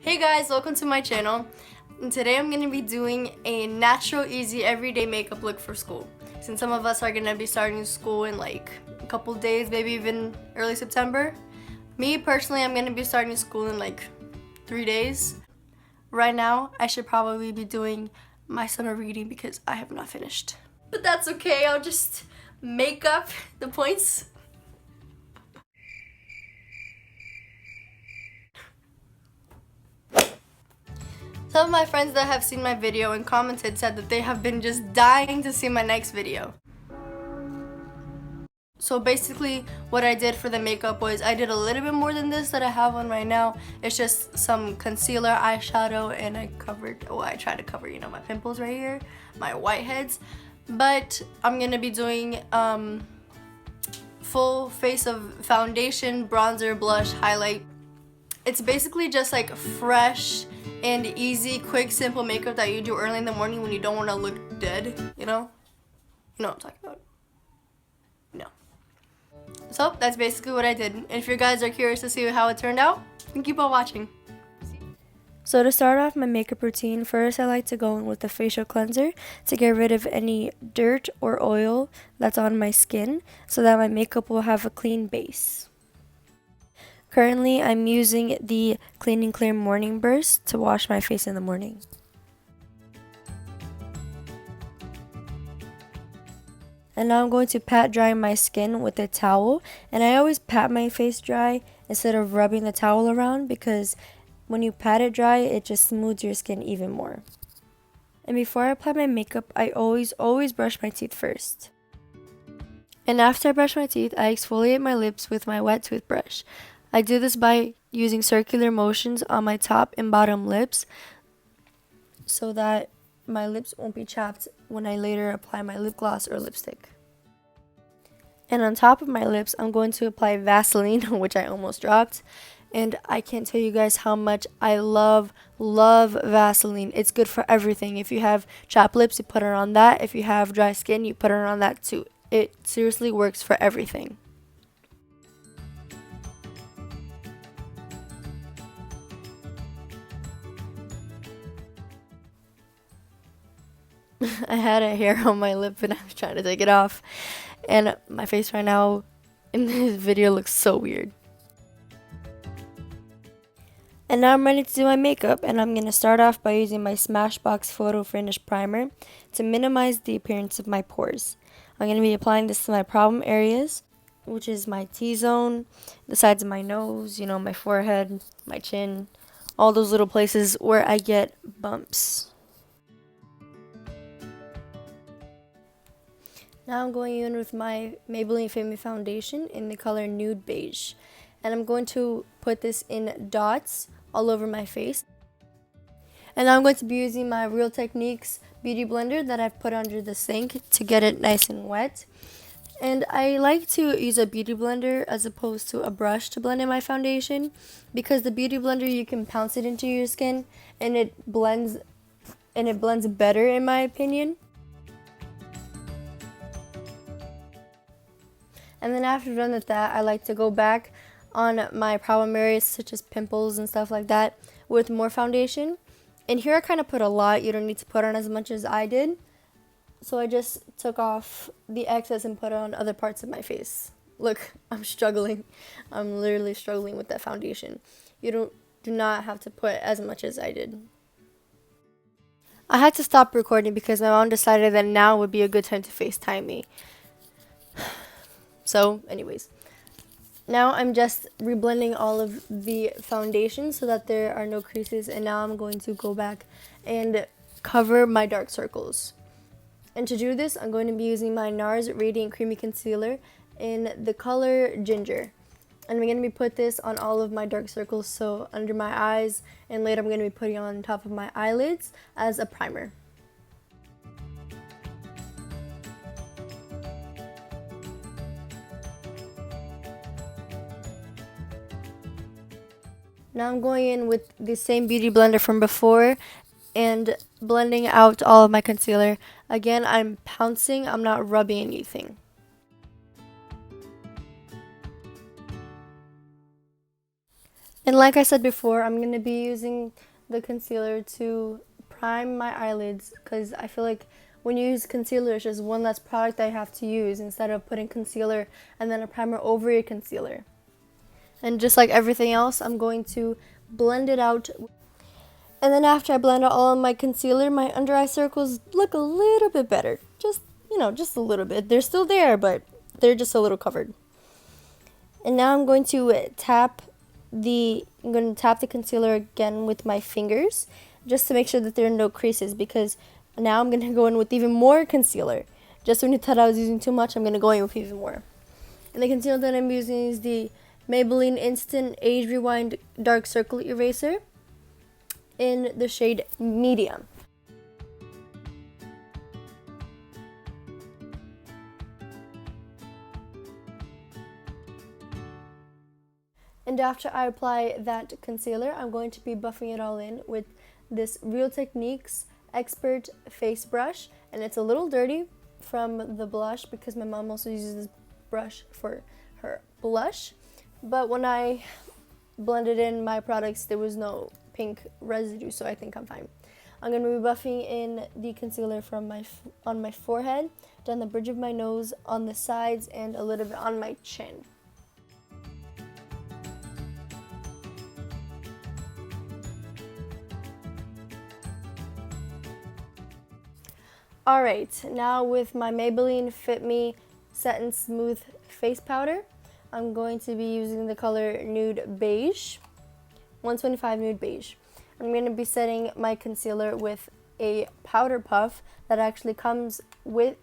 Hey guys, welcome to my channel. And today I'm going to be doing a natural, easy, everyday makeup look for school. Since some of us are going to be starting school in like a couple days, maybe even early September. Me personally, I'm going to be starting school in like 3 days. Right now, I should probably be doing my summer reading because I have not finished. But that's okay, I'll just make up the points. Some of my friends that have seen my video and commented said that they have been just dying to see my next video. So basically what I did for the makeup was I did a little bit more than this that I have on right now. It's just some concealer, eyeshadow, and I tried to cover, my pimples right here, my whiteheads. But I'm gonna be doing full face of foundation, bronzer, blush, highlight. It's basically just like fresh and easy, quick, simple makeup that you do early in the morning when you don't want to look dead, you know? You know what I'm talking about? No. So that's basically what I did. And if you guys are curious to see how it turned out, then keep on watching. So to start off my makeup routine, first I like to go in with a facial cleanser to get rid of any dirt or oil that's on my skin so that my makeup will have a clean base. Currently, I'm using the Clean and Clear Morning Burst to wash my face in the morning. And now I'm going to pat dry my skin with a towel. And I always pat my face dry instead of rubbing the towel around because when you pat it dry, it just smooths your skin even more. And before I apply my makeup, I always brush my teeth first. And after I brush my teeth, I exfoliate my lips with my wet toothbrush. I do this by using circular motions on my top and bottom lips so that my lips won't be chapped when I later apply my lip gloss or lipstick. And on top of my lips, I'm going to apply Vaseline, which I almost dropped. And I can't tell you guys how much I love Vaseline. It's good for everything. If you have chapped lips, you put it on that. If you have dry skin, you put it on that too. It seriously works for everything. I had a hair on my lip and I was trying to take it off. And my face right now in this video looks so weird. And now I'm ready to do my makeup, and I'm going to start off by using my Smashbox Photo Finish Primer to minimize the appearance of my pores. I'm going to be applying this to my problem areas, which is my T-zone, the sides of my nose, my forehead, my chin, all those little places where I get bumps. Now I'm going in with my Maybelline Fit Me Foundation in the color Nude Beige. And I'm going to put this in dots all over my face. And now I'm going to be using my Real Techniques Beauty Blender that I've put under the sink to get it nice and wet. And I like to use a beauty blender as opposed to a brush to blend in my foundation because the beauty blender, you can pounce it into your skin and it blends better in my opinion. And then after done with that, I like to go back on my problem areas such as pimples and stuff like that with more foundation. And here I kind of put a lot. You don't need to put on as much as I did. So I just took off the excess and put it on other parts of my face. Look, I'm struggling. I'm literally struggling with that foundation. You do not have to put as much as I did. I had to stop recording because my mom decided that now would be a good time to FaceTime me. So, anyways, now I'm just reblending all of the foundation so that there are no creases, and now I'm going to go back and cover my dark circles. And to do this, I'm going to be using my NARS Radiant Creamy Concealer in the color Ginger. And I'm going to be put this on all of my dark circles, so under my eyes, and later I'm going to be putting it on top of my eyelids as a primer. Now I'm going in with the same beauty blender from before and blending out all of my concealer. Again, I'm pouncing, I'm not rubbing anything. And like I said before, I'm going to be using the concealer to prime my eyelids because I feel like when you use concealer, it's just one less product I have to use instead of putting concealer and then a primer over your concealer. And just like everything else, I'm going to blend it out. And then after I blend out all of my concealer, my under eye circles look a little bit better. Just a little bit. They're still there, but they're just a little covered. And now I'm going to tap the concealer again with my fingers just to make sure that there are no creases, because now I'm going to go in with even more concealer. Just when you thought I was using too much, I'm going to go in with even more. And the concealer that I'm using is the Maybelline Instant Age Rewind Dark Circle Eraser in the shade Medium. And after I apply that concealer, I'm going to be buffing it all in with this Real Techniques Expert Face Brush. And it's a little dirty from the blush because my mom also uses this brush for her blush. But when I blended in my products, there was no pink residue, so I think I'm fine. I'm going to be buffing in the concealer from on my forehead, down the bridge of my nose, on the sides, and a little bit on my chin. Alright, now with my Maybelline Fit Me Set and Smooth Face Powder, I'm going to be using the color Nude Beige, 125 Nude Beige. I'm going to be setting my concealer with a powder puff that actually comes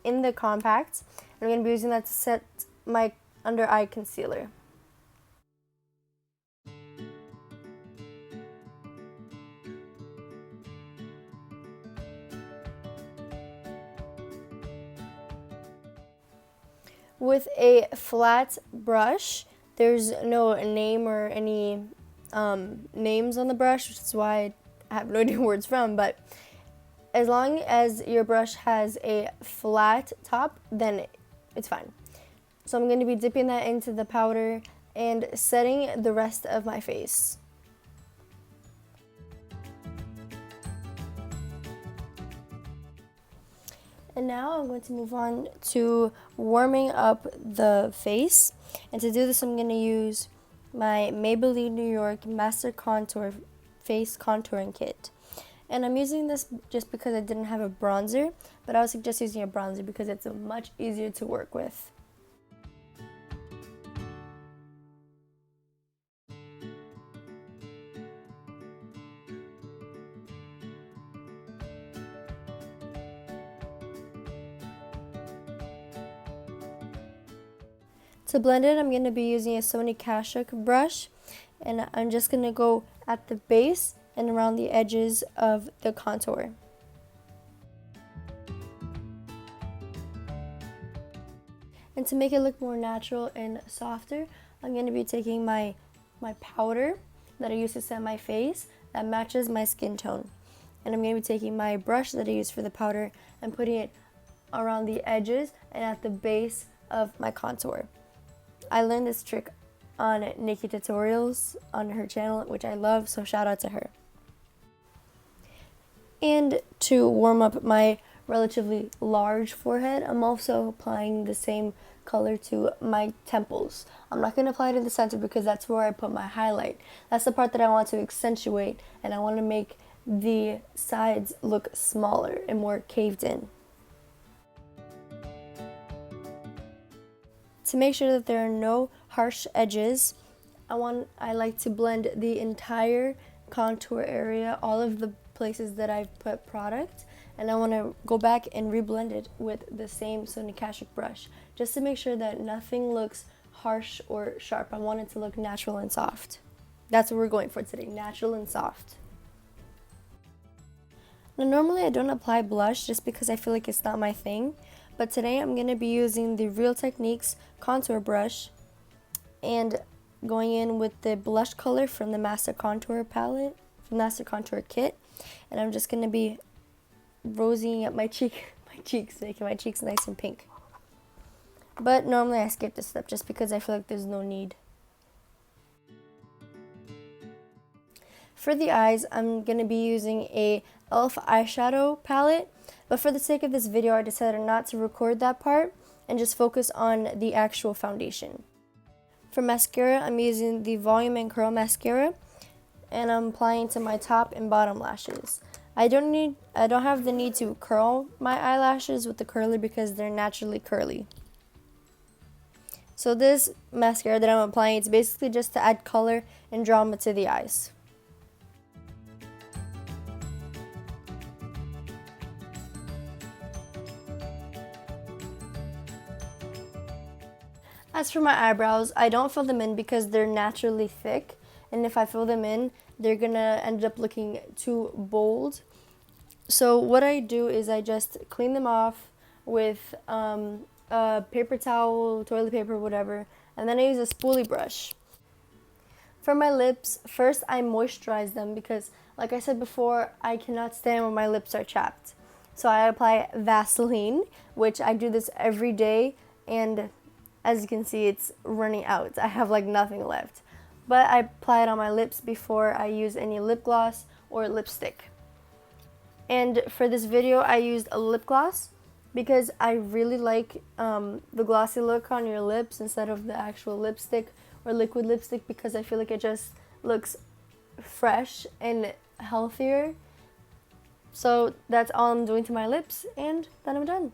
in the compact. I'm going to be using that to set my under eye concealer. With a flat brush, there's no name or any names on the brush, which is why I have no idea where it's from, but as long as your brush has a flat top, then it's fine. So I'm going to be dipping that into the powder and setting the rest of my face. And now I'm going to move on to warming up the face. And to do this, I'm going to use my Maybelline New York Master Contour Face Contouring Kit. And I'm using this just because I didn't have a bronzer, but I would suggest using a bronzer because it's much easier to work with. To blend it, I'm going to be using a Sony Kashuk brush, and I'm just going to go at the base and around the edges of the contour. And to make it look more natural and softer, I'm going to be taking my powder that I use to set my face that matches my skin tone. And I'm going to be taking my brush that I use for the powder and putting it around the edges and at the base of my contour. I learned this trick on Nikki Tutorials on her channel, which I love, so shout out to her. And to warm up my relatively large forehead, I'm also applying the same color to my temples. I'm not going to apply it in the center because that's where I put my highlight. That's the part that I want to accentuate, and I want to make the sides look smaller and more caved in. To make sure that there are no harsh edges, I like to blend the entire contour area, all of the places that I've put product, and I want to go back and reblend it with the same Sony Kashuk brush, just to make sure that nothing looks harsh or sharp. I want it to look natural and soft. That's what we're going for today, natural and soft. Now, normally I don't apply blush just because I feel like it's not my thing, but today I'm going to be using the Real Techniques contour brush and going in with the blush color from the Master Contour palette, from Master Contour kit, and I'm just going to be rosying up my cheeks, making my cheeks nice and pink. But normally I skip this step just because I feel like there's no need. For the eyes, I'm going to be using a e.l.f. eyeshadow palette, but for the sake of this video, I decided not to record that part and just focus on the actual foundation. For mascara, I'm using the Volume and Curl Mascara, and I'm applying to my top and bottom lashes. I don't have the need to curl my eyelashes with the curler because they're naturally curly. So this mascara that I'm applying, it's basically just to add color and drama to the eyes. As for my eyebrows, I don't fill them in because they're naturally thick, and if I fill them in, they're gonna end up looking too bold. So what I do is I just clean them off with a paper towel, toilet paper, whatever, and then I use a spoolie brush. For my lips, first I moisturize them because, like I said before, I cannot stand when my lips are chapped. So I apply Vaseline, which I do this every day, and as you can see, it's running out. I have like nothing left. But I apply it on my lips before I use any lip gloss or lipstick. And for this video, I used a lip gloss because I really like the glossy look on your lips instead of the actual lipstick or liquid lipstick, because I feel like it just looks fresh and healthier. So that's all I'm doing to my lips, and then I'm done.